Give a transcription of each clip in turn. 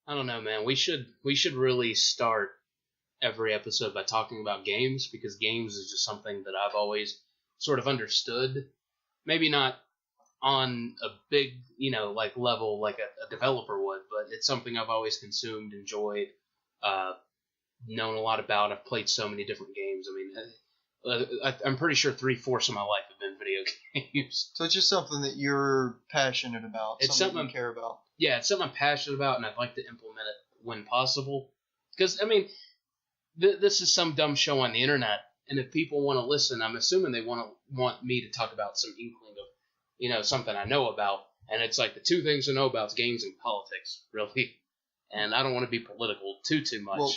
I don't know, man. We should really start every episode by talking about games, because games is just something that I've always sort of understood. Maybe not on a big, like level like a developer would, but it's something I've always consumed, enjoyed, known a lot about. I've played so many different games. I mean, I'm pretty sure 3/4 of my life have been video games. So it's just something that you're passionate about. It's something you care about. Yeah, it's something I'm passionate about, and I'd like to implement it when possible. Because, I mean, this is some dumb show on the internet, and if people want to listen, I'm assuming they want me to talk about some inkling of, something I know about. And it's like the two things I know about is games and politics, really. And I don't want to be political too much. Well,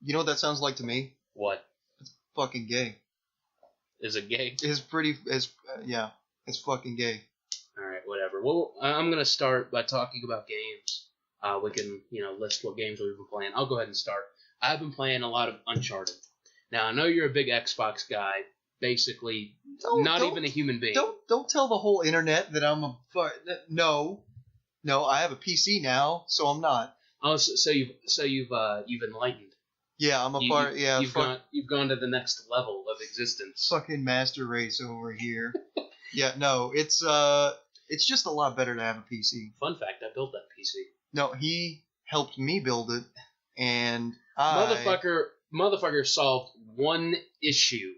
you know what that sounds like to me? What? It's fucking gay. Is it gay? Yeah, it's fucking gay. Alright, whatever. Well, I'm going to start by talking about games. We can, list what games we've been playing. I'll go ahead and start. I've been playing a lot of Uncharted. Now, I know you're a big Xbox guy. Basically, not even a human being. Don't tell the whole internet that I'm a... No, I have a PC now, so I'm not. Oh, so you've enlightened. Yeah, I'm a part. Yeah, you've gone to the next level of existence. Fucking master race over here. Yeah, no, it's just a lot better to have a PC. Fun fact: I built that PC. No, he helped me build it, and motherfucker solved one issue.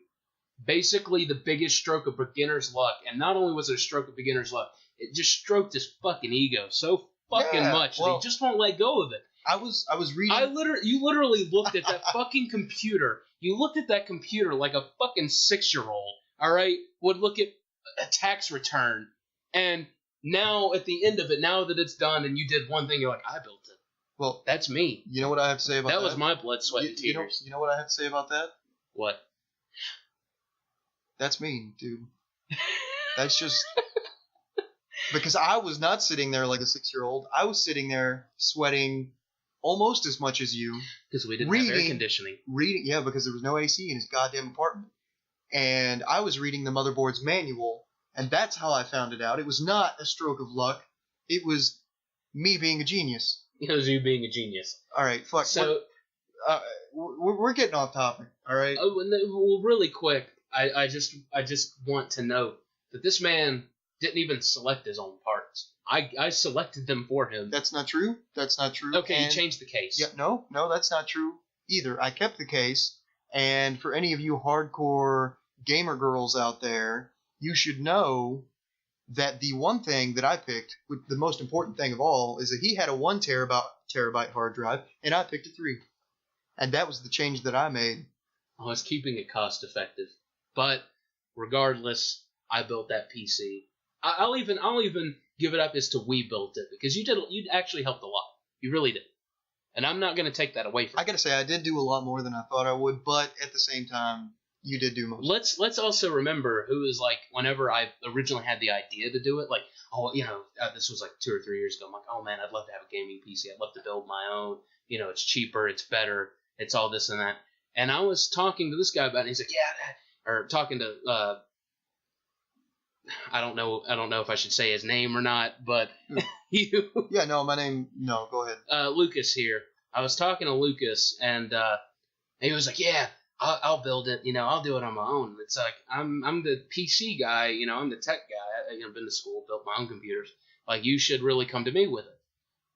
Basically, the biggest stroke of beginner's luck, and not only was it a stroke of beginner's luck, it just stroked his fucking ego so fucking much that he just won't let go of it. I was reading. You literally looked at that fucking computer. You looked at that computer like a fucking 6-year-old. All right, would look at a tax return, and now at the end of it, now that it's done, and you did one thing, you're like, I built it. Well, that's me. You know what I have to say about that? That was my blood, sweat, and tears. You know what I have to say about that? What? That's me, dude. That's just... Because I was not sitting there like a 6-year-old. I was sitting there sweating almost as much as you. Because we didn't have air conditioning. Yeah, because there was no AC in his goddamn apartment. And I was reading the motherboard's manual, and that's how I found it out. It was not a stroke of luck. It was me being a genius. It was you being a genius. All right, fuck. So we're getting off topic. All right. Well, really quick, I just want to note that this man didn't even select his own parts. I selected them for him. That's not true. That's not true. Okay, you changed the case. Yeah, no, that's not true either. I kept the case, and for any of you hardcore gamer girls out there, you should know that the one thing that I picked, the most important thing of all, is that he had a 1 terabyte hard drive, and I picked a 3. And that was the change that I made. I was keeping it cost effective. But regardless, I built that PC. I'll even give it up as to we built it, because you actually helped a lot. You really did. And I'm not going to take that away from you. I got to say, I did do a lot more than I thought I would, but at the same time, you did do most. Let's also remember who was like, whenever I originally had the idea to do it, like, this was like 2 or 3 years ago. I'm like, oh man, I'd love to have a gaming PC. I'd love to build my own. It's cheaper, it's better, it's all this and that. And I was talking to this guy about it, and he's like, or talking to, I don't know if I should say his name or not, but you. Yeah, no, go ahead. Lucas here. I was talking to Lucas, and he was like, yeah, I'll build it. I'll do it on my own. It's like, I'm the PC guy. I'm the tech guy. I've been to school, built my own computers. Like, you should really come to me with it.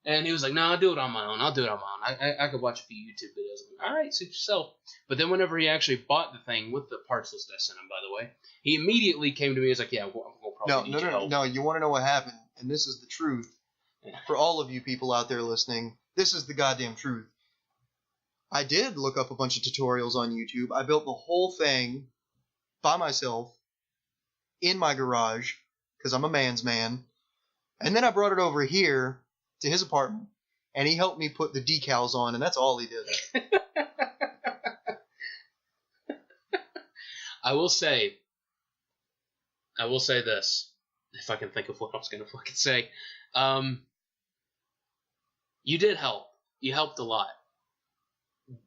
And he was like, no, I'll do it on my own. I could watch a few YouTube videos. I'm like, all right, suit yourself. But then whenever he actually bought the thing with the parts list I sent him, by the way, he immediately came to me and was like, yeah, we'll probably need your help. No, you want to know what happened, and this is the truth. For all of you people out there listening, this is the goddamn truth. I did look up a bunch of tutorials on YouTube. I built the whole thing by myself in my garage, because I'm a man's man. And then I brought it over here to his apartment, and he helped me put the decals on, and that's all he did. I will say this, if I can think of what I was going to fucking say. You did help. You helped a lot.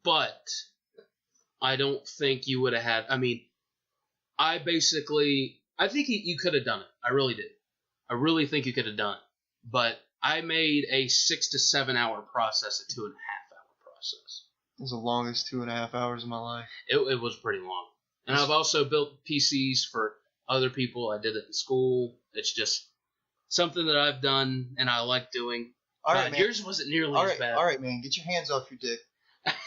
But I don't think you would have had... I mean, I think you could have done it. I really did. I really think you could have done it. But I made a 6 to 7 hour process a 2.5 hour process. It was the longest 2.5 hours of my life. It was pretty long. And I've also built PCs for other people. I did it in school. It's just something that I've done and I like doing. All right, man. Yours wasn't nearly as bad. All right, man. Get your hands off your dick.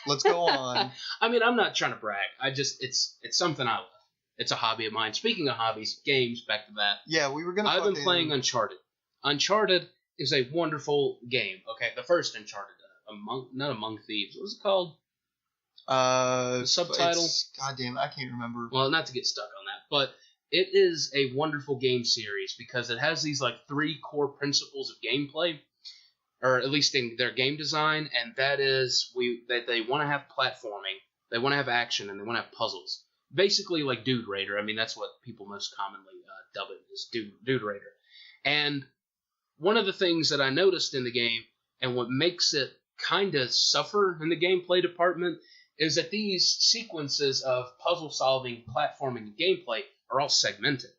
Let's go on. I mean, I'm not trying to brag. It's something I love. It's a hobby of mine. Speaking of hobbies, games, back to that. Yeah, we were going to I've been playing Uncharted. Uncharted is a wonderful game. Okay, the first Uncharted. Not Among Thieves. What was it called? The subtitle? Goddamn, I can't remember. Well, not to get stuck on that, but it is a wonderful game series because it has these like 3 core principles of gameplay, or at least in their game design, and that is that they want to have platforming, they want to have action, and they want to have puzzles. Basically like Dude Raider. I mean, that's what people most commonly dub it as, Dude Raider. And one of the things that I noticed in the game, and what makes it kind of suffer in the gameplay department, is that these sequences of puzzle solving, platforming, and gameplay are all segmented.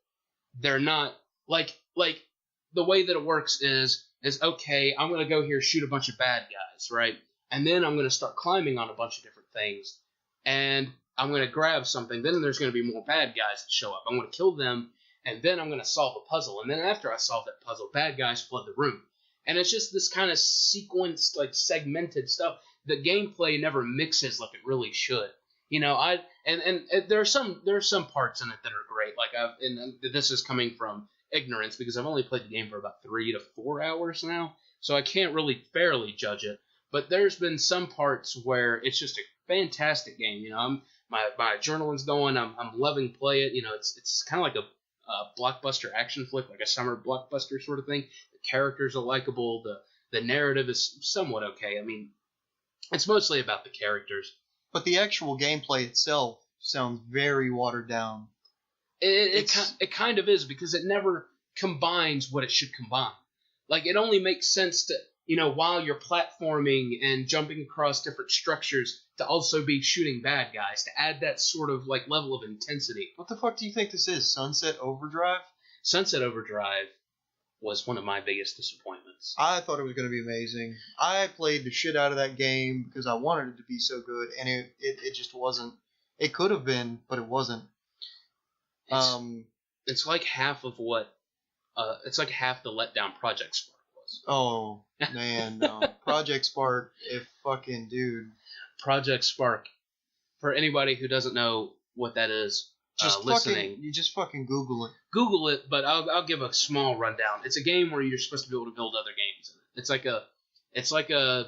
They're not like the way that it works is okay, I'm gonna go here, shoot a bunch of bad guys, right? And then I'm gonna start climbing on a bunch of different things, and I'm gonna grab something. Then there's gonna be more bad guys that show up. I'm gonna kill them, and then I'm gonna solve a puzzle. And then after I solve that puzzle, bad guys flood the room. And it's just this kind of sequenced, like segmented stuff. The gameplay never mixes like it really should. You know, and there are some parts in it that are great. Like and this is coming from ignorance because I've only played the game for about 3 to 4 hours now, so I can't really fairly judge it. But there's been some parts where it's just a fantastic game. You know, my adrenaline's going. I'm loving play it. You know, it's kind of like a blockbuster action flick, like a summer blockbuster sort of thing. The characters are likable. The narrative is somewhat okay. I mean, it's mostly about the characters. But the actual gameplay itself sounds very watered down. It kind of is because it never combines what it should combine. Like, it only makes sense to, you know, while you're platforming and jumping across different structures, to also be shooting bad guys, to add that sort of, like, level of intensity. What the fuck do you think this is? Sunset Overdrive? Sunset Overdrive was one of my biggest disappointments. I thought it was going to be amazing. I played the shit out of that game because I wanted it to be so good, and it just wasn't. It could have been, but it wasn't. It's like half of what. It's like half the letdown Project Spark was. Oh man, no. Project Spark, fucking dude. Project Spark. For anybody who doesn't know what that is, listening, you just fucking Google it. Google it, but I'll give a small rundown. It's a game where you're supposed to be able to build other games. It's like a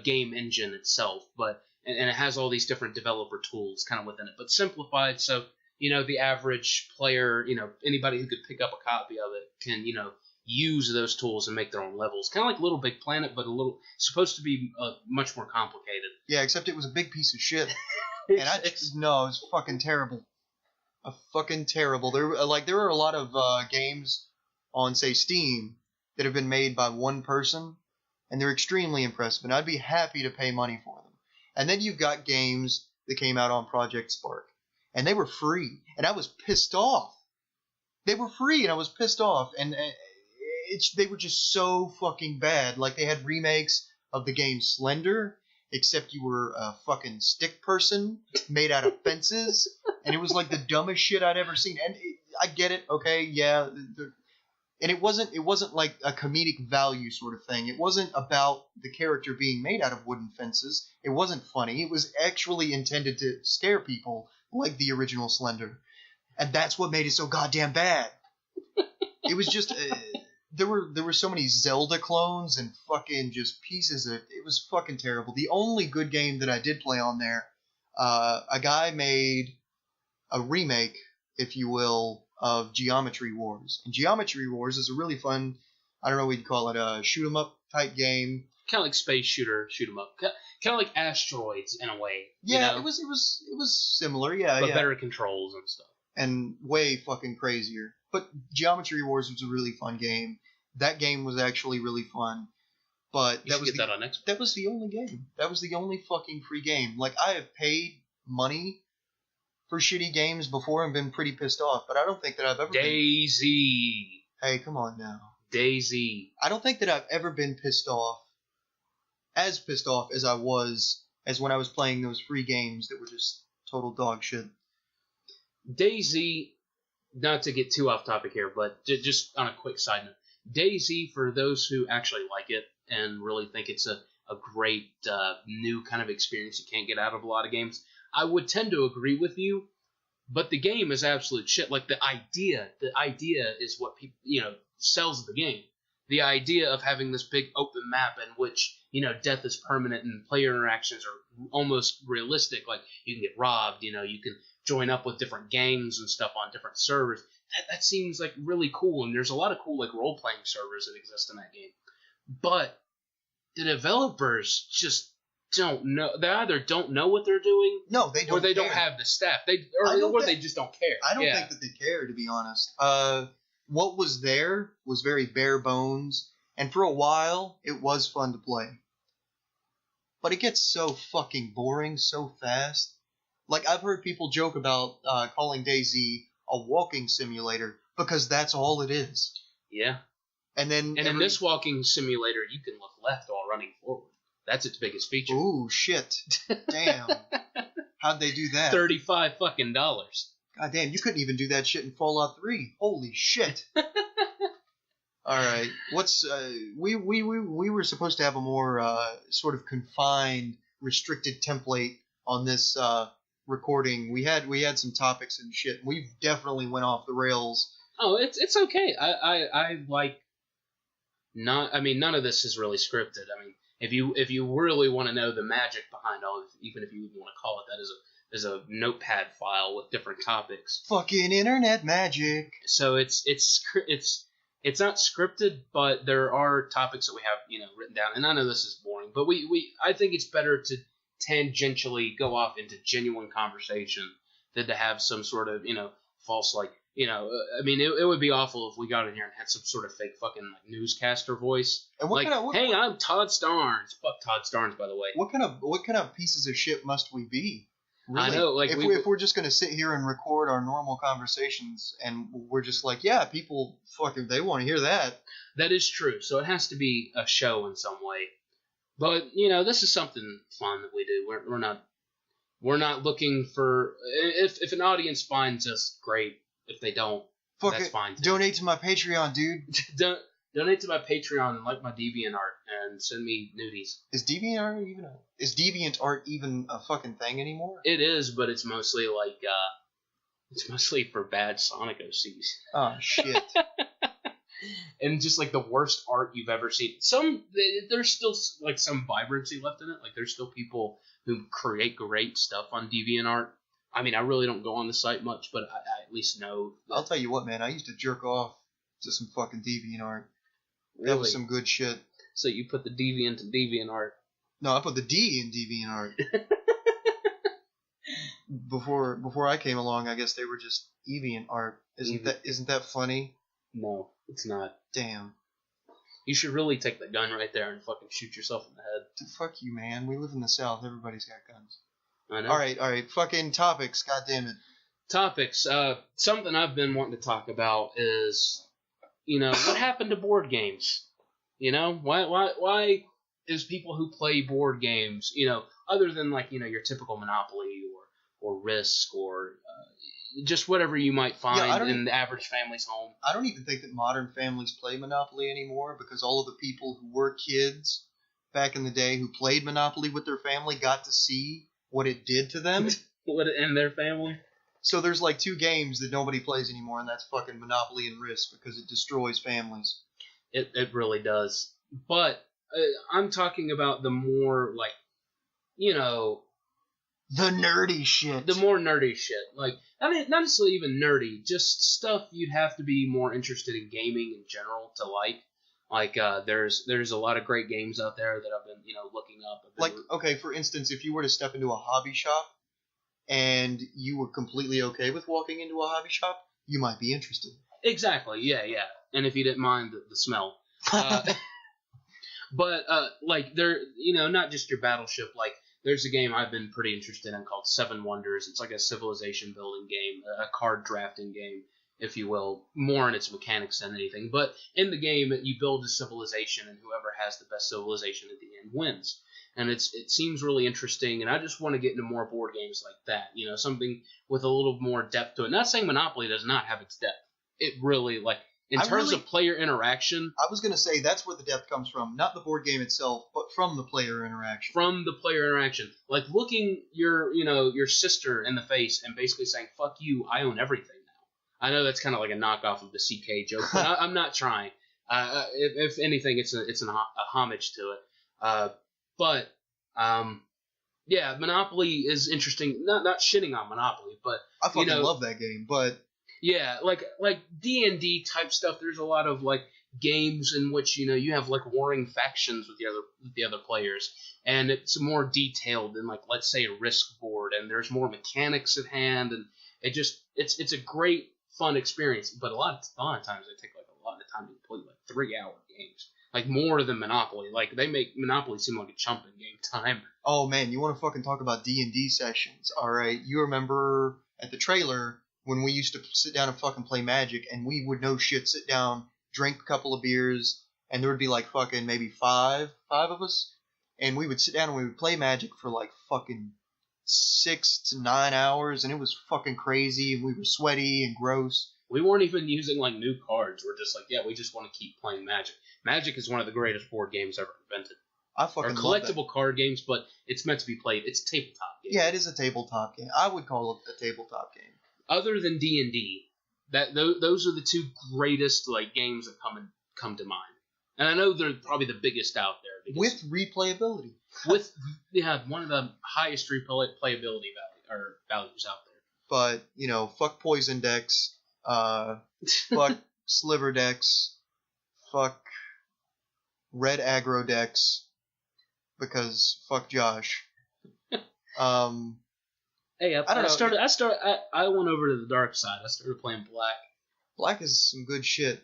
game engine itself, but and it has all these different developer tools kind of within it, but simplified so, you know, the average player, you know, anybody who could pick up a copy of it can, you know, use those tools and make their own levels. Kind of like Little Big Planet, but supposed to be much more complicated. Yeah, except it was a big piece of shit. And it was fucking terrible. Fucking terrible. There are a lot of games on, say, Steam that have been made by one person, and they're extremely impressive, and I'd be happy to pay money for them. And then you've got games that came out on Project Spark, and they were free, and I was pissed off. They were free, and I was pissed off, and they were just so fucking bad. Like, they had remakes of the game Slender, except you were a fucking stick person made out of fences, and it was like the dumbest shit I'd ever seen. And I get it, okay, yeah, and it wasn't like a comedic value sort of thing. It wasn't about the character being made out of wooden fences. It wasn't funny. It was actually intended to scare people, like the original Slender, and that's what made it so goddamn bad. It was just there were so many Zelda clones and fucking just pieces of it. It was fucking terrible. The only good game that I did play on there, a guy made a remake, if you will, of Geometry Wars. And Geometry Wars is a really fun, I don't know what you'd call it, a shoot 'em up type game. Kind of like space shooter, shoot 'em up. Kind of like Asteroids in a way. Yeah, you know? it was similar, yeah. But better controls and stuff. And way fucking crazier. But Geometry Wars was a really fun game. That game was actually really fun. But that on Xbox. That was the only game. That was the only fucking free game. Like, I have paid money for shitty games before and been pretty pissed off, but I don't think that I've ever Daisy. Hey, come on now. DayZ. I don't think that I've ever been pissed off as I was as when I was playing those free games that were just total dog shit. DayZ, not to get too off topic here, but just on a quick side note, DayZ, for those who actually like it and really think it's a great new kind of experience you can't get out of a lot of games, I would tend to agree with you, but the game is absolute shit. Like, the idea is what people, sells the game. The idea of having this big open map in which, death is permanent and player interactions are almost realistic. Like, you can get robbed, you can join up with different gangs and stuff on different servers. That seems like really cool, and there's a lot of cool like role-playing servers that exist in that game. But the developers just don't know. They either don't know what they're doing, no, they don't, or they care. don't have the staff. They just don't care. I don't think that they care, to be honest. What was there was very bare bones, and for a while it was fun to play. But it gets so fucking boring so fast. Like, I've heard people joke about calling DayZ a walking simulator because that's all it is. Yeah. And in this walking simulator, you can look left while running forward. That's its biggest feature. Ooh, shit. Damn. How'd they do that? $35 fucking. God damn, you couldn't even do that shit in Fallout 3. Holy shit. All right. We were supposed to have a more sort of confined, restricted template on this recording. We had some topics and shit. We've definitely went off the rails. Oh, it's okay. I like not. I mean, none of this is really scripted. I mean, if you really want to know the magic behind all of it, even if you even want to call it that, is a notepad file with different topics. Fucking internet magic. So it's not scripted, but there are topics that we have written down. And I know this is boring, but I think it's better to tangentially go off into genuine conversation than to have some sort of false I mean, it would be awful if we got in here and had some sort of fake fucking newscaster voice. And hey, I'm Todd Starnes. Fuck Todd Starnes, by the way. What kind of pieces of shit must we be? Really? I know, like if we're just gonna sit here and record our normal conversations and we're just like, yeah, people fucking they want to hear that. That is true. So it has to be a show in some way. But this is something fun that we do. We're not looking for if an audience finds us, great. If they don't, that's fine too. Donate to my Patreon, dude. Donate to my Patreon and like my DeviantArt and send me nudies. Is DeviantArt even a fucking thing anymore? It is, but it's mostly like it's mostly for bad Sonic OCs. Oh shit. And just like the worst art you've ever seen. There's still like some vibrancy left in it. Like there's still people who create great stuff on DeviantArt. I mean, I really don't go on the site much, but I at least know. I'll tell you what, man. I used to jerk off to some fucking DeviantArt. Really? That was some good shit. So you put the Deviant in DeviantArt? No, I put the D in DeviantArt. Before I came along, I guess they were just EviantArt. Isn't that funny? No, it's not. Damn. You should really take the gun right there and fucking shoot yourself in the head. Fuck you, man. We live in the South. Everybody's got guns. I know. All right. Fucking topics. God damn it. Topics. Something I've been wanting to talk about is, what happened to board games? Why is people who play board games, other than like, your typical Monopoly or Risk or just whatever you might find in the average family's home. I don't even think that modern families play Monopoly anymore because all of the people who were kids back in the day who played Monopoly with their family got to see what it did to them. And their family. So there's like two games that nobody plays anymore, and that's fucking Monopoly and Risk because it destroys families. It really does. But I'm talking about the more like, the nerdy shit. The more nerdy shit. Like, I mean, not necessarily even nerdy, just stuff you'd have to be more interested in gaming in general to like. Like, there's a lot of great games out there that I've been, looking up. Like, okay, for instance, if you were to step into a hobby shop and you were completely okay with walking into a hobby shop, you might be interested. Exactly, yeah. And if you didn't mind the smell. But, like, there, not just your Battleship, like, there's a game I've been pretty interested in called Seven Wonders. It's like a civilization building game, a card drafting game. if you will, more in its mechanics than anything. But in the game, you build a civilization, and whoever has the best civilization at the end wins. And it seems really interesting, and I just want to get into more board games like that. You know, something with a little more depth to it. Not saying Monopoly does not have its depth. It really, like, in terms of player interaction. I was going to say that's where the depth comes from. Not the board game itself, but from the player interaction. From the player interaction. Like, looking your sister in the face and basically saying, fuck you, I own everything now. I know that's kind of like a knockoff of the CK joke, but I'm not trying. If anything, it's a homage to it. But Monopoly is interesting. Not shitting on Monopoly, but I fucking love that game. But yeah, like D&D type stuff. There's a lot of like games in which you have like warring factions with the other players, and it's more detailed than like, let's say, a Risk board, and there's more mechanics at hand, and it's a great fun experience. But a lot of times they take like a lot of time to complete, like 3-hour games. Like, more than Monopoly. Like, they make Monopoly seem like a chump in game time. Oh, man, you want to fucking talk about D&D sessions, alright? You remember at the trailer when we used to sit down and fucking play Magic, and we would no shit sit down, drink a couple of beers, and there would be like fucking maybe five of us, and we would sit down and we would play Magic for like fucking 6 to 9 hours, and it was fucking crazy, and we were sweaty and gross. We weren't even using like new cards. We're just like, we just want to keep playing Magic. Magic is one of the greatest board games ever invented. I fucking love collectible card games, but it's meant to be played. It's a tabletop game. Yeah, it is a tabletop game. I would call it a tabletop game. Other than D&D, those are the two greatest like games that come to mind. And I know they're probably the biggest out there. With replayability. With one of the highest replayability values out there. But, fuck Poison Decks, fuck Sliver Decks, fuck Red Aggro Decks, because fuck Josh. Hey, I went over to the dark side. I started playing Black. Black is some good shit.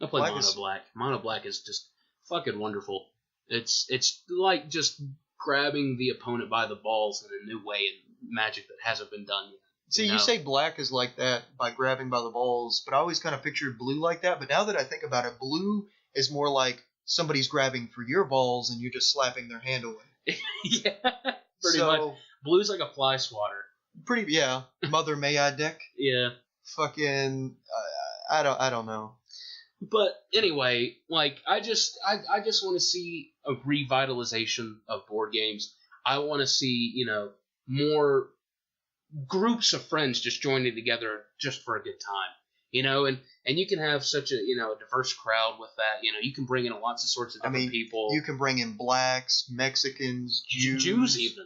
I played Mono Black. Mono Black is just fucking wonderful. It's like just grabbing the opponent by the balls in a new way in Magic that hasn't been done yet. See, you say Black is like that by grabbing by the balls, but I always kind of pictured Blue like that. But now that I think about it, Blue is more like somebody's grabbing for your balls and you're just slapping their hand away. Yeah, pretty much. Blue's like a fly swatter. Mother May I deck. Yeah. Fucking, I don't know. But anyway, like I just want to see a revitalization of board games. I want to see more groups of friends just joining together just for a good time. And you can have such a a diverse crowd with that. You can bring in lots of sorts of different people. You can bring in blacks, Mexicans, Jews even.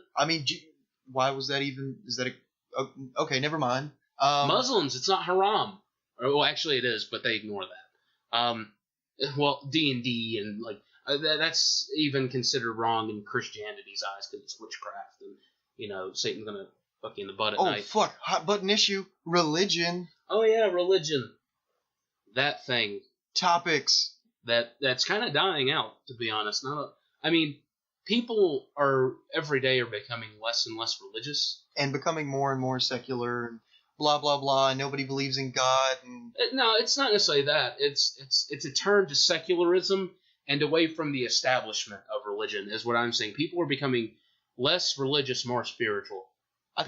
Why was that even? Is that okay? Never mind. Muslims, it's not haram. Well, actually, it is, but they ignore that. Well, D&D and like that's even considered wrong in Christianity's eyes because it's witchcraft and Satan's gonna fuck you in the butt at night. Oh fuck! Hot button issue. Religion. Oh yeah, religion. That thing. Topics. That's kind of dying out, to be honest. People are every day are becoming less and less religious and becoming more and more secular and blah blah blah. And nobody believes in God. And no, it's not necessarily that. It's a turn to secularism and away from the establishment of religion is what I'm saying. People are becoming less religious, more spiritual. I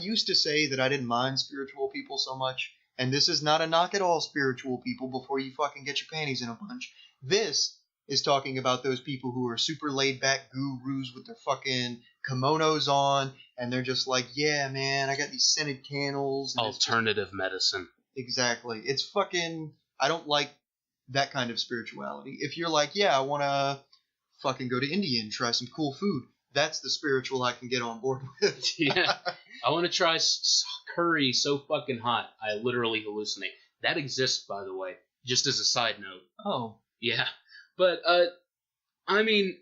used to say that I didn't mind spiritual people so much, and this is not a knock at all spiritual people before you fucking get your panties in a bunch. This is talking about those people who are super laid-back gurus with their fucking kimonos on, and they're just like, yeah, man, I got these scented candles. Alternative medicine. Exactly. It's fucking... I don't like that kind of spirituality. If you're like, yeah, I want to fucking go to India and try some cool food, that's the spiritual I can get on board with. Yeah. I want to try curry so fucking hot, I literally hallucinate. That exists, by the way, just as a side note. Oh. Yeah. But, I've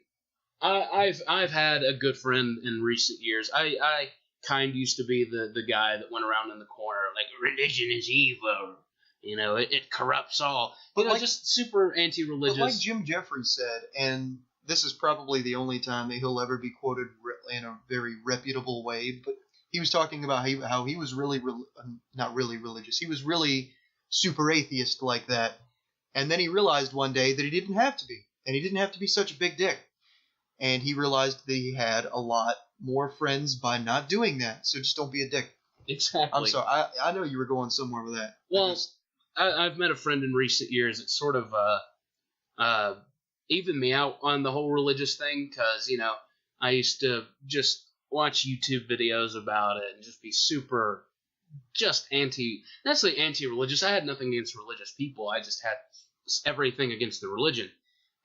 had a good friend in recent years. I kind of used to be the guy that went around in the corner like, religion is evil. It corrupts all. But just super anti-religious. But like Jim Jeffries said, and this is probably the only time that he'll ever be quoted in a very reputable way, but he was talking about how he was really not really religious. He was really super atheist like that. And then he realized one day that he didn't have to be. And he didn't have to be such a big dick. And he realized that he had a lot more friends by not doing that. So just don't be a dick. Exactly. I'm sorry. I know you were going somewhere with that. Well, I've met a friend in recent years that sort of evened me out on the whole religious thing because, you know, I used to just watch YouTube videos about it and just be super just not necessarily anti-religious. I had nothing against religious people. I just had everything against the religion.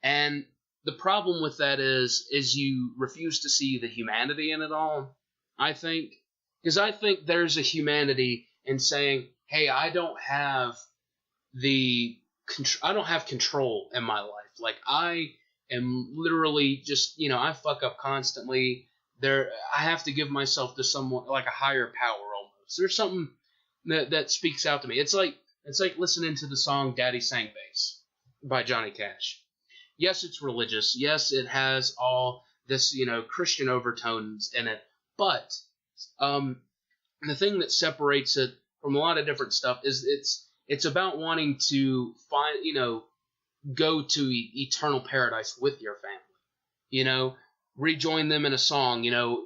And the problem with that is you refuse to see the humanity in it all, I think. Because I think there's a humanity in saying, hey, I don't have control in my life. Like, I am literally just, you know, I fuck up constantly. I have to give myself to someone, like a higher power almost. There's something that speaks out to me. It's like listening to the song Daddy Sang Bass by Johnny Cash. Yes, it's religious. Yes, it has all this, you know, Christian overtones in it. But the thing that separates it from a lot of different stuff is it's about wanting to find, you know, go to eternal paradise with your family. You know, rejoin them in a song, you know.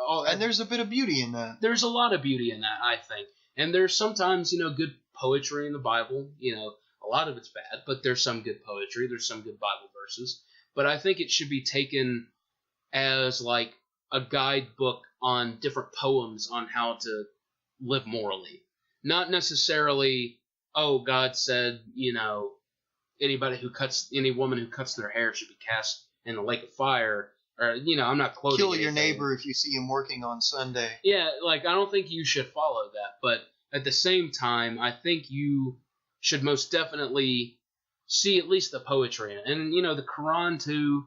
And there's a bit of beauty in that. There's a lot of beauty in that, I think. And there's sometimes, you know, good poetry in the Bible. You know, a lot of it's bad, but there's some good poetry. There's some good Bible verses. But I think it should be taken as like a guidebook on different poems on how to live morally. Not necessarily, oh, God said, you know, any woman who cuts their hair should be cast in the lake of fire. Or, you know, I'm not quoting Kill anything. your neighbor if you see him working on Sunday. Yeah, like, I don't think you should follow that. But at the same time, I think you should most definitely see at least the poetry in it. And, you know, the Quran, too,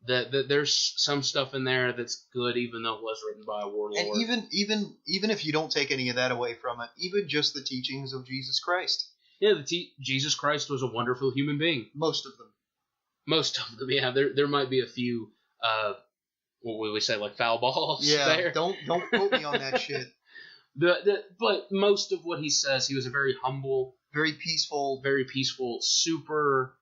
there's some stuff in there that's good, even though it was written by a warlord. And even if you don't take any of that away from it, even just the teachings of Jesus Christ. Yeah, Jesus Christ was a wonderful human being. Most of them, yeah. There might be a few, what would we say, like foul balls there. Don't quote me on that shit. But most of what he says, he was a very humble, very peaceful, super,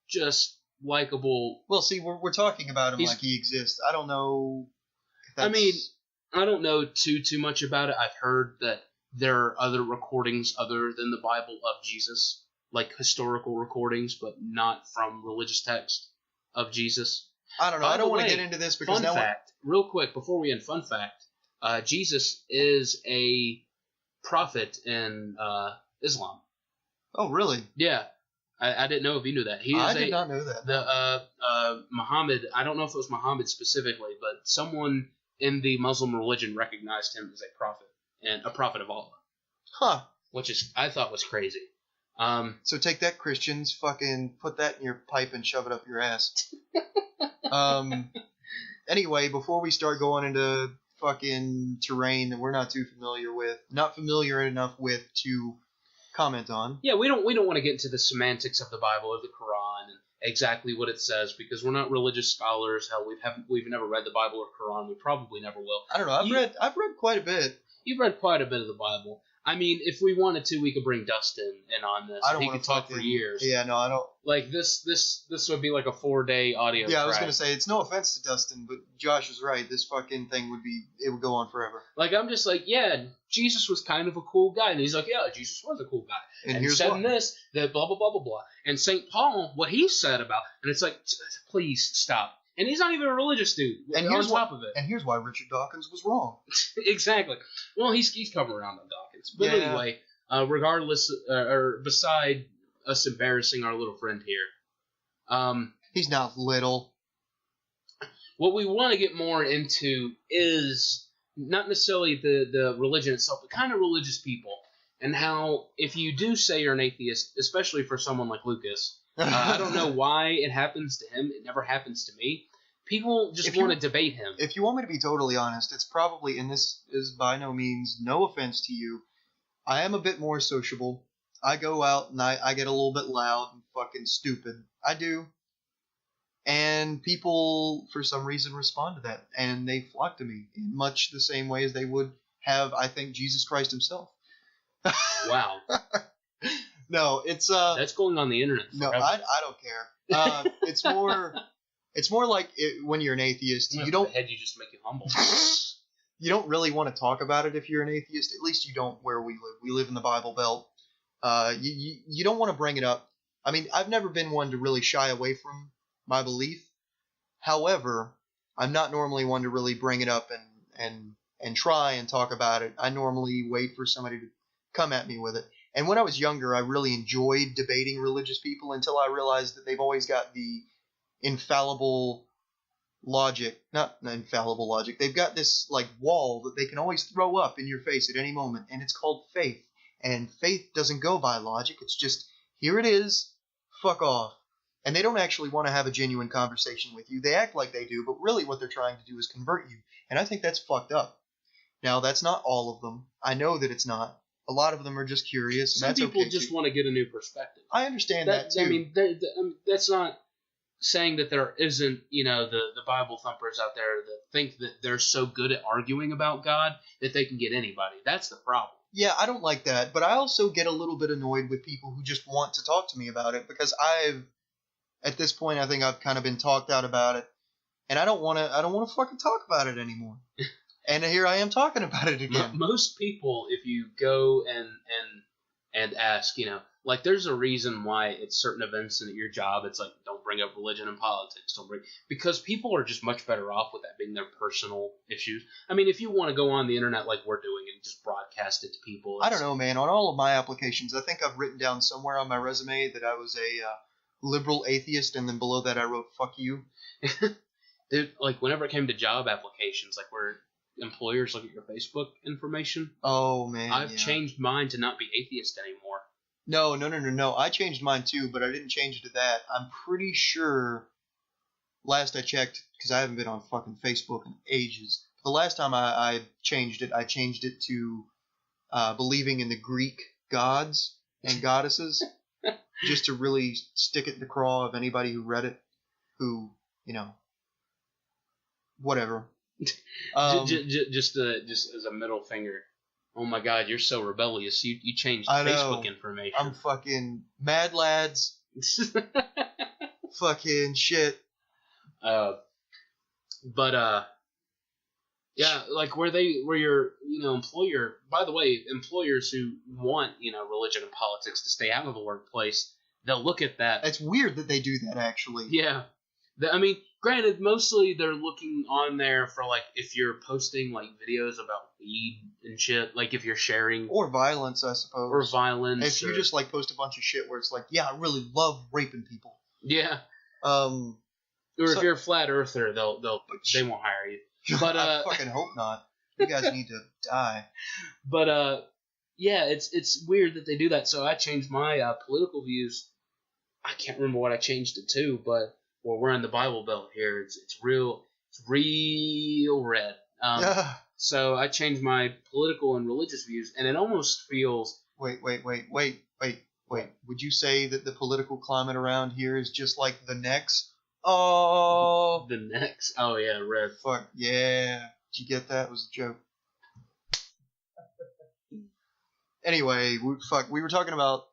just likable. Well, see, we're talking about him like he exists. I don't know. I mean, I don't know too much about it. I've heard that there are other recordings other than the Bible of Jesus, like historical recordings, but not from religious text of Jesus. I don't know. I don't want to get into this because real quick before we end. Fun fact: Jesus is a prophet in Islam. Oh, really? Yeah. I didn't know if you knew that. I did not know that. Muhammad, I don't know if it was Muhammad specifically, but someone in the Muslim religion recognized him as a prophet, and a prophet of Allah. Huh. Which I thought was crazy. So take that, Christians. Fucking put that in your pipe and shove it up your ass. Anyway, before we start going into fucking terrain that we're not familiar enough with to comment on. Yeah, we don't want to get into the semantics of the Bible or the Quran and exactly what it says because we're not religious scholars. Hell, we've never read the Bible or Quran. We probably never will. I don't know. I've read quite a bit. You've read quite a bit of the Bible. I mean, if we wanted to, we could bring Dustin in on this. He could talk for years. Yeah, no, I don't. Like this would be like a 4-day audio. Yeah, I was gonna say it's no offense to Dustin, but Josh is right. This fucking thing would go on forever. Like I'm just like, yeah, Jesus was kind of a cool guy, and he's like, yeah, Jesus was a cool guy, and here's said this, that blah blah blah blah blah, and St. Paul, what he said about, and it's like, please stop. And he's not even a religious dude. And on top of it. And here's why Richard Dawkins was wrong. Exactly. Well, he's come around on Dawkins, but anyway. Regardless, or beside us embarrassing our little friend here. He's not little. What we want to get more into is not necessarily the religion itself, but kind of religious people. And how, if you do say you're an atheist, especially for someone like Lucas, I don't know why it happens to him. It never happens to me. People just want to debate him. If you want me to be totally honest, it's probably, and this is by no means, no offense to you, I am a bit more sociable. I go out and I get a little bit loud and fucking stupid. I do. And people, for some reason, respond to that, and they flock to me in much the same way as they would have, I think, Jesus Christ himself. Wow. No, it's That's going on the internet no, forever. I don't care. It's more like when you're an atheist, you don't. The head you just make you humble. You don't really want to talk about it if you're an atheist. At least you don't where we live. We live in the Bible Belt. You don't want to bring it up. I mean, I've never been one to really shy away from my belief. However, I'm not normally one to really bring it up and try and talk about it. I normally wait for somebody to come at me with it. And when I was younger, I really enjoyed debating religious people until I realized that they've always got the infallible logic. Not infallible logic. They've got this like wall that they can always throw up in your face at any moment, and it's called faith. And faith doesn't go by logic. It's just, here it is, fuck off. And they don't actually want to have a genuine conversation with you. They act like they do, but really what they're trying to do is convert you. And I think that's fucked up. Now, that's not all of them. I know that it's not. A lot of them are just curious, and Some that's people okay just too. want to get a new perspective. I understand that too. I mean, that's not saying that there isn't, the Bible thumpers out there that think that they're so good at arguing about God that they can get anybody. That's the problem. Yeah, I don't like that, but I also get a little bit annoyed with people who just want to talk to me about it, because at this point, I think I've kind of been talked out about it, and I don't want to fucking talk about it anymore. And here I am talking about it again. Most people, if you go and ask, like there's a reason why at certain events in your job, it's like, don't bring up religion and politics. Because people are just much better off with that being their personal issues. I mean, if you want to go on the internet like we're doing and just broadcast it to people. I don't know, man. On all of my applications, I think I've written down somewhere on my resume that I was a liberal atheist, and then below that I wrote, fuck you. Dude, like whenever it came to job applications, like where employers look at your Facebook information. Oh, man. I've changed mine to not be atheist anymore. No. I changed mine too, but I didn't change it to that. I'm pretty sure, last I checked, because I haven't been on fucking Facebook in ages, the last time I changed it to believing in the Greek gods and goddesses, just to really stick it in the craw of anybody who read it, who, whatever. Just as a middle finger. Oh my God, you're so rebellious. You changed Facebook information. I'm fucking mad lads. Fucking shit. Yeah, like where your employer. By the way, employers who want religion and politics to stay out of the workplace, they'll look at that. It's weird that they do that, actually. Yeah. I mean, granted, mostly they're looking on there for, like, if you're posting, like, videos about weed and shit, like, if you're sharing... Or violence, I suppose. Or violence. If you just, like, post a bunch of shit where it's like, yeah, I really love raping people. Yeah. Or if you're a flat earther, they won't hire you. But I fucking hope not. You guys need to die. But, yeah, it's weird that they do that, so I changed my political views. I can't remember what I changed it to, but... Well, we're in the Bible Belt here. It's real red. So I changed my political and religious views, and it almost feels... Wait. Would you say that the political climate around here is just like the next? Oh. The next? Oh, yeah, red. Fuck, yeah. Did you get that? It was a joke. Anyway, we were talking about...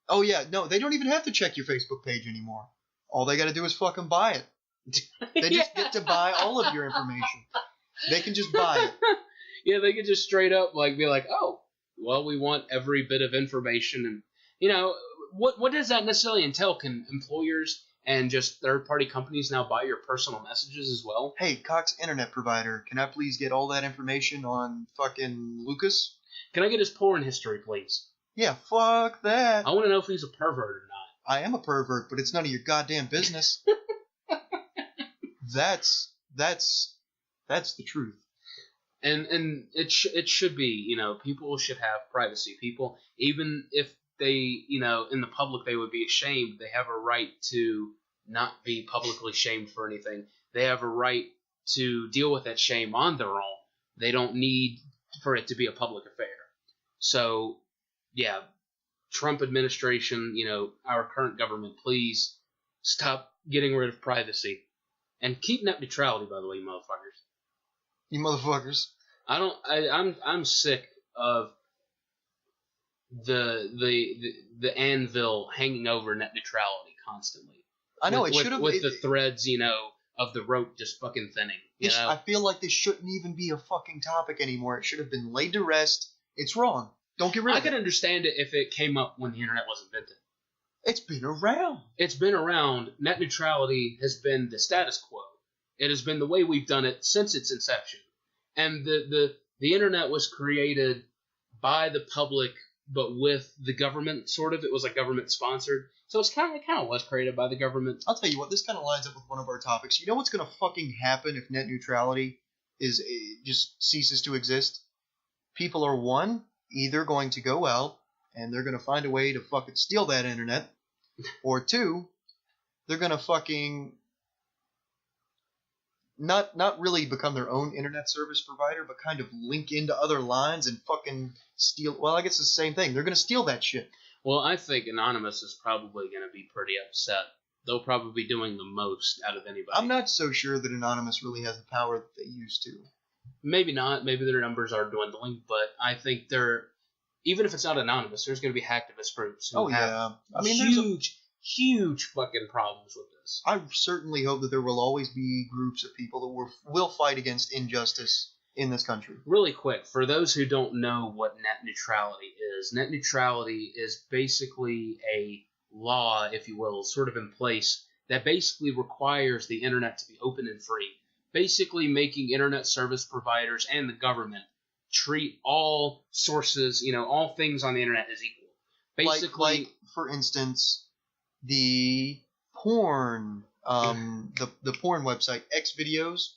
Oh, yeah, no, they don't even have to check your Facebook page anymore. All they got to do is fucking buy it. They just get to buy all of your information. They can just buy it. Yeah, they could just straight up be like, oh, well, we want every bit of information. And, what does that necessarily entail? Can employers and just third-party companies now buy your personal messages as well? Hey, Cox Internet Provider, can I please get all that information on fucking Lucas? Can I get his porn history, please? Yeah, fuck that. I want to know if he's a pervert or not. I am a pervert, but it's none of your goddamn business. That's the truth. And it should be, people should have privacy. People, even if they, in the public they would be ashamed, they have a right to not be publicly shamed for anything. They have a right to deal with that shame on their own. They don't need for it to be a public affair. So, yeah. Trump administration, our current government, please stop getting rid of privacy. And keep net neutrality, by the way, you motherfuckers. You motherfuckers. I'm sick of the anvil hanging over net neutrality constantly. I know, it should have... With the threads, of the rope just fucking thinning. I feel like this shouldn't even be a fucking topic anymore. It should have been laid to rest. It's wrong. Don't get rid of it. I could understand it if it came up when the internet was invented. It's been around. It's been around. Net neutrality has been the status quo. It has been the way we've done it since its inception. And the internet was created by the public, but with the government, sort of. It was like government sponsored. So it kind of was created by the government. I'll tell you what, this kind of lines up with one of our topics. You know what's going to fucking happen if net neutrality just ceases to exist? People are, either going to go out and they're going to find a way to fucking steal that internet, or 2, they're going to fucking not really become their own internet service provider, but kind of link into other lines and fucking steal. Well, I guess it's the same thing. They're going to steal that shit. Well, I think Anonymous is probably going to be pretty upset. They'll probably be doing the most out of anybody. I'm not so sure that Anonymous really has the power that they used to. Maybe not. Maybe their numbers are dwindling, but I think even if it's not Anonymous, there's going to be hacktivist groups who have huge fucking problems with this. I certainly hope that there will always be groups of people that will fight against injustice in this country. Really quick, for those who don't know what net neutrality is basically a law, if you will, sort of in place that basically requires the internet to be open and free, basically making internet service providers and the government treat all sources, all things on the internet as equal. Basically, like for instance, the porn, the porn website Xvideos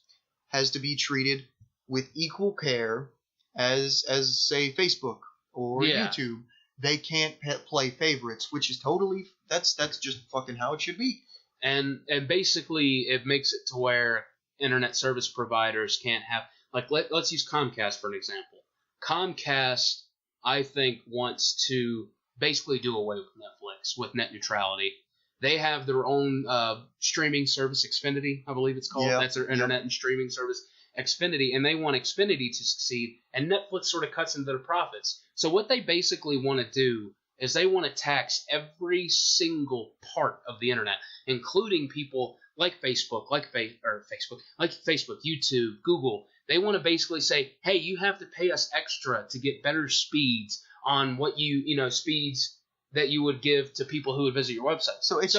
has to be treated with equal care as say Facebook or YouTube. They can't play favorites, which is totally that's just fucking how it should be. And basically it makes it to where internet service providers can't have, like, let's use Comcast for an example. Comcast, I think, wants to basically do away with Netflix with net neutrality. They have their own streaming service, Xfinity, I believe it's called. Yep. That's their internet and streaming service, Xfinity, and they want Xfinity to succeed, and Netflix sort of cuts into their profits. So what they basically want to do is they want to tax every single part of the internet, including people like Facebook, YouTube, Google. They want to basically say, hey, you have to pay us extra to get better speeds on what speeds that you would give to people who would visit your website. So it's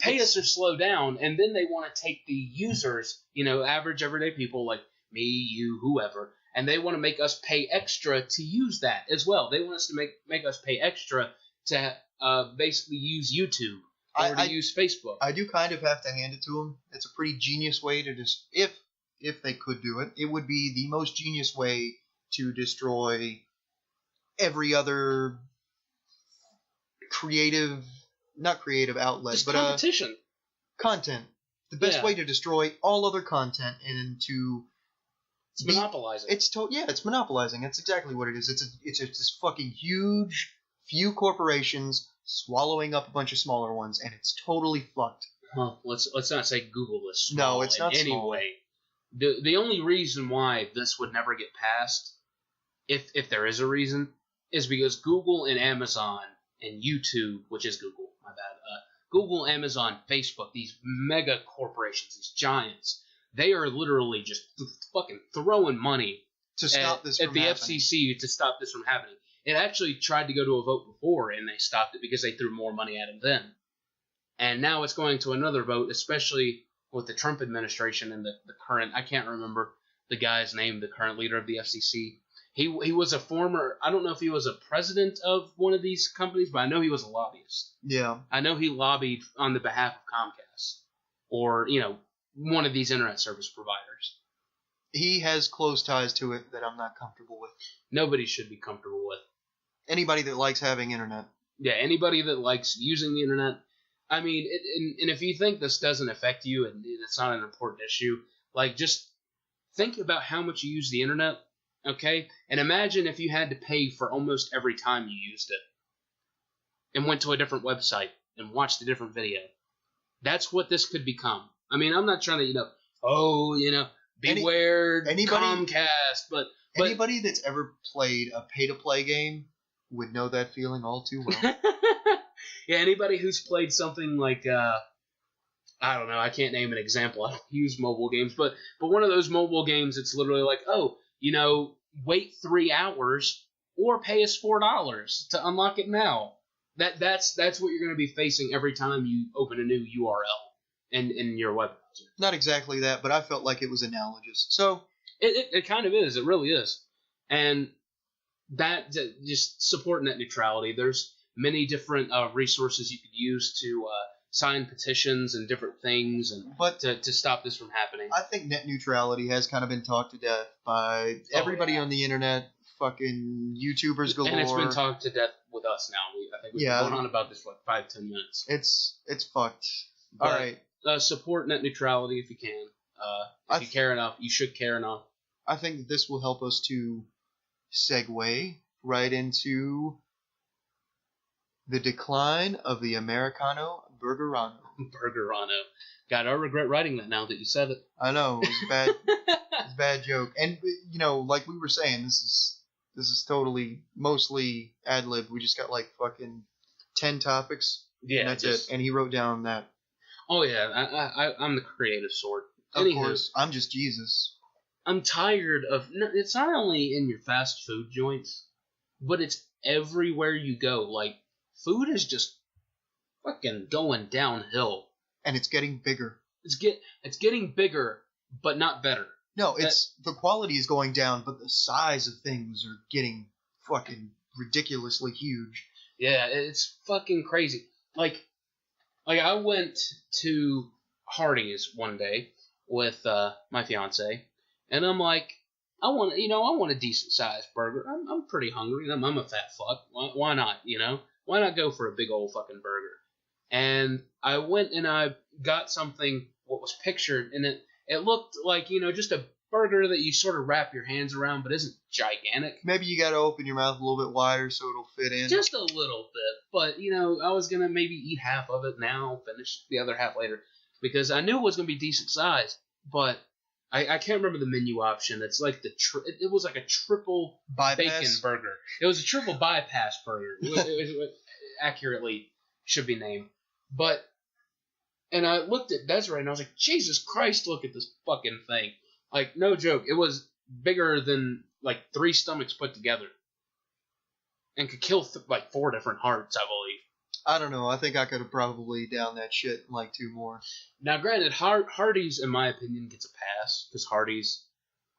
pay us or slow down, and then they want to take the users, average everyday people like me, you, whoever, and they want to make us pay extra to use that as well. They want us to make us pay extra to basically use YouTube or to use Facebook. I do kind of have to hand it to them. It's a pretty genius way to just if they could do it, it would be the most genius way to destroy every other not creative outlet, just but competition. Content. The best way to destroy all other content and to monopolizing. It's monopolizing. That's exactly what it is. It's this fucking huge few corporations swallowing up a bunch of smaller ones, and it's totally fucked. Well, let's not say Google is small. No, it's not in any small. way. The only reason why this would never get passed, if there is a reason, is because Google and Amazon and YouTube, which is Google, my bad, Google, Amazon, Facebook, these mega corporations, these giants, they are literally just fucking throwing money to stop this from at the happening. FCC to stop this from happening. It actually tried to go to a vote before, and they stopped it because they threw more money at them then. And now it's going to another vote, especially with the Trump administration and the current, I can't remember the guy's name, the current leader of the FCC. He was a former, I don't know if he was a president of one of these companies, but I know he was a lobbyist. Yeah. I know he lobbied on the behalf of Comcast or, one of these internet service providers. He has close ties to it that I'm not comfortable with. Nobody should be comfortable with. Anybody that likes having internet. Yeah, anybody that likes using the internet. I mean, and if you think this doesn't affect you and it's not an important issue, just think about how much you use the internet, okay? And imagine if you had to pay for almost every time you used it and went to a different website and watched a different video. That's what this could become. I mean, I'm not trying to, beware Comcast, but anybody that's ever played a pay-to-play game would know that feeling all too well. Yeah, anybody who's played something like, I don't know, I can't name an example. I don't use mobile games, but one of those mobile games, it's literally like, wait 3 hours or pay us $4 to unlock it now. That's what you're going to be facing every time you open a new URL in your web browser. Not exactly that, but I felt like it was analogous. So it kind of is. It really is. And that just support net neutrality. There's many different resources you could use to sign petitions and different things, to stop this from happening. I think net neutrality has kind of been talked to death by everybody on the internet, fucking YouTubers galore. And it's been talked to death with us now. I think we've been going on about this for like 5-10 minutes. It's fucked. All right. Support net neutrality if you can. If you care enough, you should care enough. I think that this will help us to segue right into the decline of the Americano Burgerano. Burgerano. God, I regret writing that now that you said it. I know, it was bad. It's a bad joke. And, like we were saying, this is totally, mostly ad-lib. We just got, like, fucking 10 topics. Yeah. And that's it. And he wrote down that. Oh, yeah. I'm the creative sort. Of course. I'm just Jesus. I'm tired of... It's not only in your fast food joints, but it's everywhere you go. Like, food is just fucking going downhill. And it's getting bigger. It's getting bigger, but not better. No, the quality is going down, but the size of things are getting fucking ridiculously huge. Yeah, it's fucking crazy. Like I went to Hardee's one day with my fiance, and I'm like, I want a decent sized burger. I'm pretty hungry. I'm a fat fuck. Why not? Why not go for a big old fucking burger? And I went and I got something what was pictured, and it looked like just a burger that you sort of wrap your hands around, but isn't gigantic. Maybe you got to open your mouth a little bit wider so it'll fit in. Just a little bit, but I was gonna maybe eat half of it now, finish the other half later, because I knew it was gonna be decent size, but I can't remember the menu option. It's like it was like a triple bypass bacon burger. It was a triple bypass burger. It accurately should be named. And I looked at Desiree and I was like, Jesus Christ, look at this fucking thing. Like, no joke. It was bigger than like 3 stomachs put together. And could kill 4 different hearts, I believe. I don't know. I think I could have probably downed that shit in like 2 more. Now, granted, Hardee's, in my opinion, gets a pass. Because Hardee's,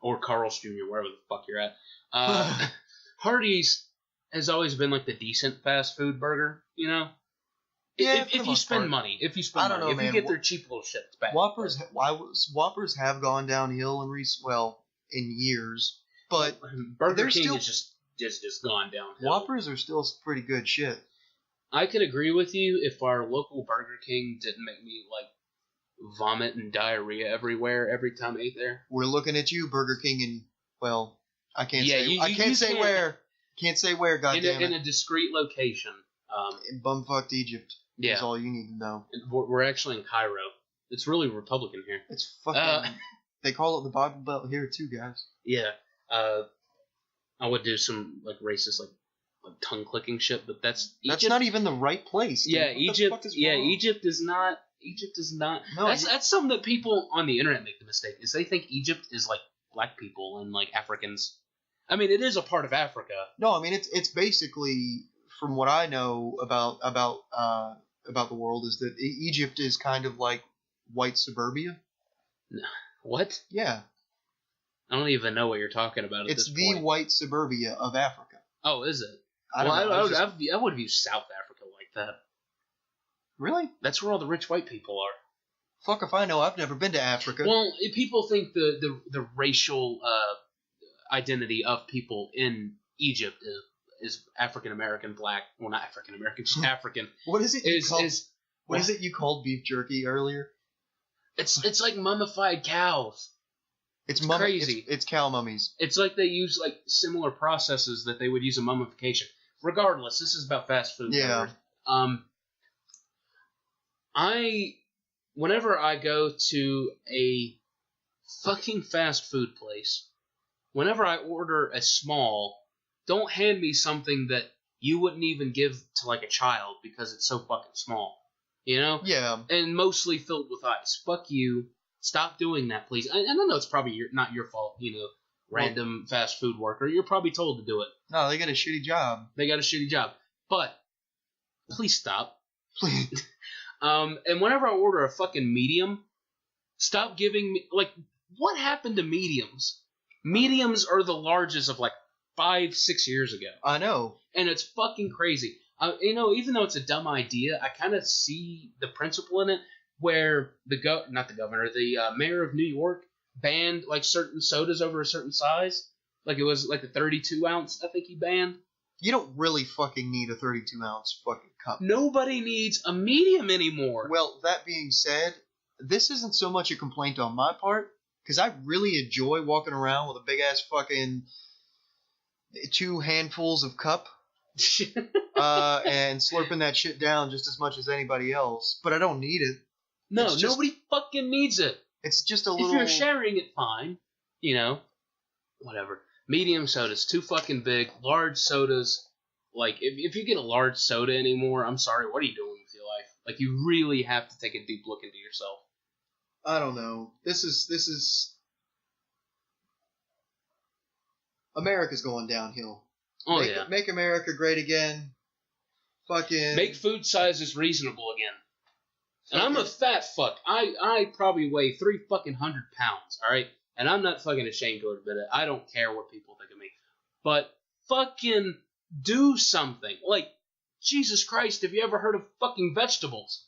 or Carl's Jr., wherever the fuck you're at. Hardee's has always been like the decent fast food burger, Yeah, if you spend money. If you spend money. If you get their cheap little shit, it's bad. Whoppers have gone downhill in years. But Burger King is just gone downhill. Whoppers are still pretty good shit. I could agree with you if our local Burger King didn't make me vomit and diarrhea everywhere every time I ate there. We're looking at you, Burger King, and I can't say. I can't say where. Can't say where. Goddamn in a discreet location. In bumfucked Egypt. Yeah. Is all you need to know. We're actually in Cairo. It's really Republican here. It's fucking. They call it the Bible Belt here too, guys. Yeah. I would do some racist tongue clicking shit, but that's not even the right place. Dude. Yeah, Egypt. Yeah, Egypt is not. No, that's something that people on the internet make the mistake is they think Egypt is black people and Africans. I mean, it is a part of Africa. No, I mean it's basically, from what I know about the world, is that Egypt is kind of like white suburbia. What? Yeah. I don't even know what you're talking about. It's the white suburbia of Africa. Oh, is it? I would view South Africa like that. Really? That's where all the rich white people are. Fuck if I know. I've never been to Africa. Well, people think the racial identity of people in Egypt is African American, black. Well, not African American, just African. What is it? What is it you called beef jerky earlier? It's like mummified cows. It's crazy. It's cow mummies. It's like they use similar processes that they would use in mummification. Regardless, this is about fast food. Yeah. I whenever I go to a fucking fast food place, whenever I order a small, don't hand me something that you wouldn't even give to like a child because it's so fucking small. You know? Yeah. And mostly filled with ice. Fuck you. Stop doing that, please. I know it's probably not your fault, random fast food worker. You're probably told to do it. No, they got a shitty job. But please stop. Please. And whenever I order a fucking medium, stop giving me, like, what happened to mediums? Mediums are the largest of like 5-6 years ago. I know. And it's fucking crazy. Even though it's a dumb idea, I kind of see the principle in it, where the mayor of New York banned like certain sodas over a certain size. Like it was like a 32 ounce, I think he banned. You don't really fucking need a 32 ounce fucking cup. Nobody needs a medium anymore. Well, that being said, this isn't so much a complaint on my part, because I really enjoy walking around with a big ass fucking 2 handfuls of cup. And slurping that shit down just as much as anybody else, but I don't need it. No, nobody fucking needs it. It's just a little. If you're sharing it, fine. Whatever. Medium sodas, too fucking big. Large sodas, like if you get a large soda anymore, I'm sorry, what are you doing with your life? Like you really have to take a deep look into yourself. I don't know. This is. America's going downhill. Oh, Make America great again. Fucking. Make food sizes reasonable again. And I'm a fat fuck. I probably weigh 300 pounds, alright? And I'm not fucking ashamed to admit it. I don't care what people think of me. But fucking do something. Like, Jesus Christ, have you ever heard of fucking vegetables?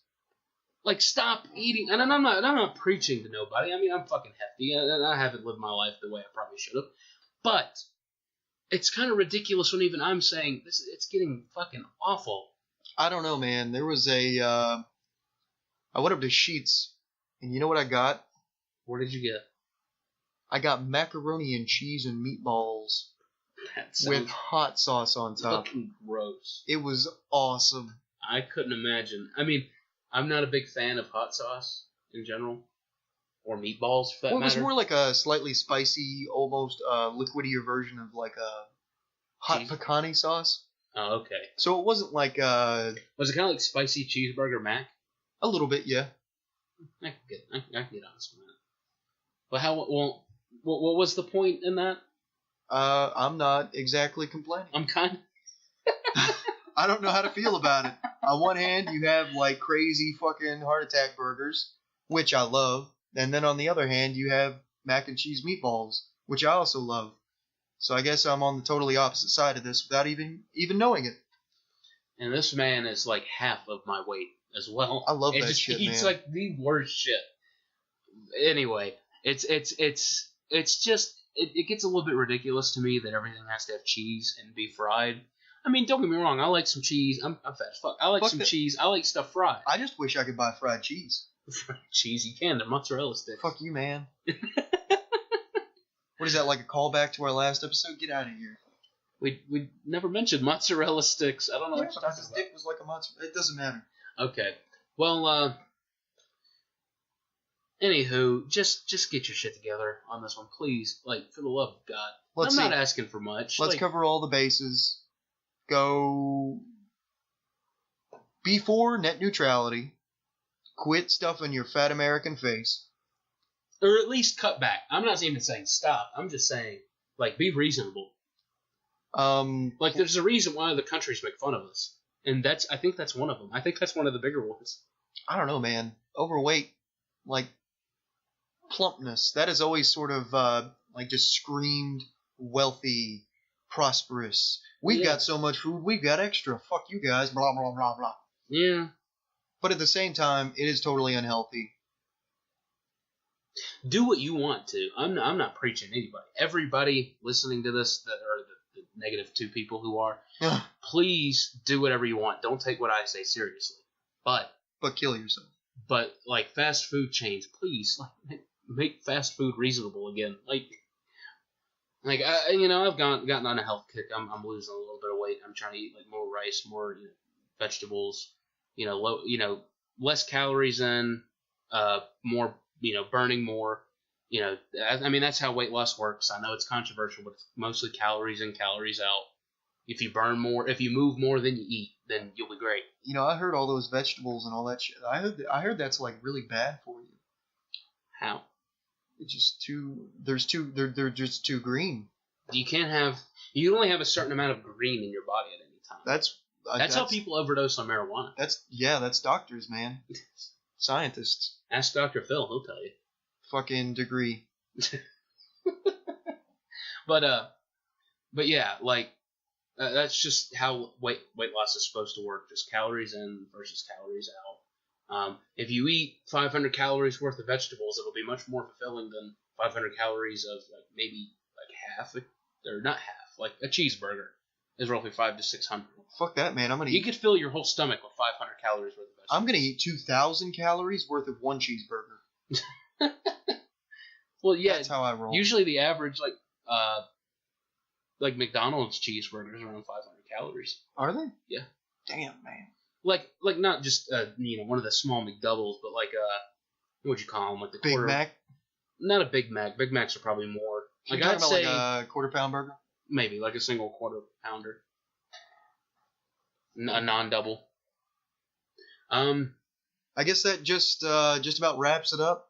Like, stop eating. And I'm not preaching to nobody. I mean, I'm fucking hefty. And I haven't lived my life the way I probably should have. But it's kind of ridiculous when even I'm saying it's getting fucking awful. I don't know, man. There was I went up to Sheetz, and you know what I got? What did you get? I got macaroni and cheese and meatballs with hot sauce on top. Fucking gross. It was awesome. I couldn't imagine. I mean, I'm not a big fan of hot sauce in general. Or meatballs, for that matter. It was more like a slightly spicy, almost liquidier version of like a hot pecani sauce. Oh, okay. So it wasn't like Was it kind of like spicy cheeseburger mac? A little bit, yeah. I can get honest with that. But what was the point in that? I'm not exactly complaining. I'm kind of... I don't know how to feel about it. On one hand, you have like crazy fucking heart attack burgers, which I love. And then on the other hand, you have mac and cheese meatballs, which I also love. So I guess I'm on the totally opposite side of this without even knowing it. And this man is like half of my weight as well. I love that shit, man. He's like the worst shit. Anyway, it gets a little bit ridiculous to me that everything has to have cheese and be fried. I mean, don't get me wrong. I like some cheese. I'm fat as fuck. I like some cheese. I like stuff fried. I just wish I could buy fried cheese. Fried cheese, you can. They're mozzarella sticks. Fuck you, man. What is that, like a callback to our last episode? Get out of here. We never mentioned mozzarella sticks. I don't know. Yeah, but his dick was like a mozzarella. It doesn't matter. Okay. Well, anywho, just get your shit together on this one, please. Like, for the love of God. I'm not asking for much. Let's cover all the bases. Go before net neutrality. Quit stuffing your fat American face. Or at least cut back. I'm not even saying stop. I'm just saying, like, be reasonable. Like, there's a reason why other countries make fun of us. And I think that's one of them. I think that's one of the bigger ones. I don't know, man. Overweight, like, plumpness. That has always sort of, like, just screamed wealthy, prosperous. We've got so much food, we've got extra. Fuck you guys, blah, blah, blah, blah. Yeah. But at the same time, it is totally unhealthy. Do what you want to. I'm not preaching to anybody. Everybody listening to this that are the negative 2 people who are, please do whatever you want. Don't take what I say seriously. But kill yourself. But like fast food chains, please make fast food reasonable again. Like I've gotten on a health kick. I'm losing a little bit of weight. I'm trying to eat like more rice, more vegetables. Less calories in. more, burning more. I mean, that's how weight loss works. I know it's controversial, but it's mostly calories in, calories out. If you burn more, if you move more than you eat, then you'll be great. I heard all those vegetables and all that shit. I heard that's like really bad for you. How? It's just they're just too green. You only have a certain amount of green in your body at any time. That's how people overdose on marijuana. That's doctors, man. Scientists. Ask Dr. Phil, he'll tell you. Fucking degree. But yeah, like that's just how weight loss is supposed to work. Just calories in versus calories out. If you eat 500 calories worth of vegetables, it'll be much more fulfilling than 500 calories of maybe half, or not half, like a cheeseburger is roughly 500 to 600. Fuck that, man. You could fill your whole stomach with 500 calories worth of vegetables. I'm gonna eat 2,000 calories worth of one cheeseburger. Well, yeah, that's how I roll. Usually the average, like McDonald's cheeseburgers are around 500 calories. Are they? Yeah. Damn, man. Like not just one of the small McDoubles, but what'd you call them? Like the Big Mac. Not a Big Mac. Big Macs are probably more. Like I'd say like a quarter-pound burger. Maybe like a single quarter pounder. A non-double. I guess that just about wraps it up.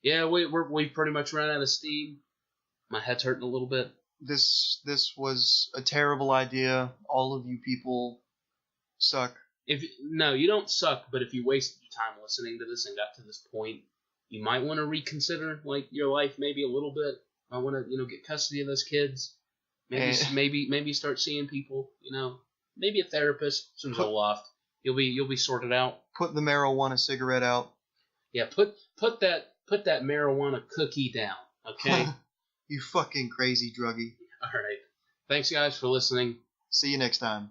Yeah, we pretty much ran out of steam. My head's hurting a little bit. This was a terrible idea. All of you people suck. No, you don't suck, but if you wasted your time listening to this and got to this point, you might want to reconsider your life maybe a little bit. I want to get custody of those kids. Maybe start seeing people. Maybe a therapist. Soon as a loft, you'll be sorted out. Put the marijuana cigarette out. Yeah, put that marijuana cookie down. Okay. You fucking crazy druggie. All right. Thanks, guys, for listening. See you next time.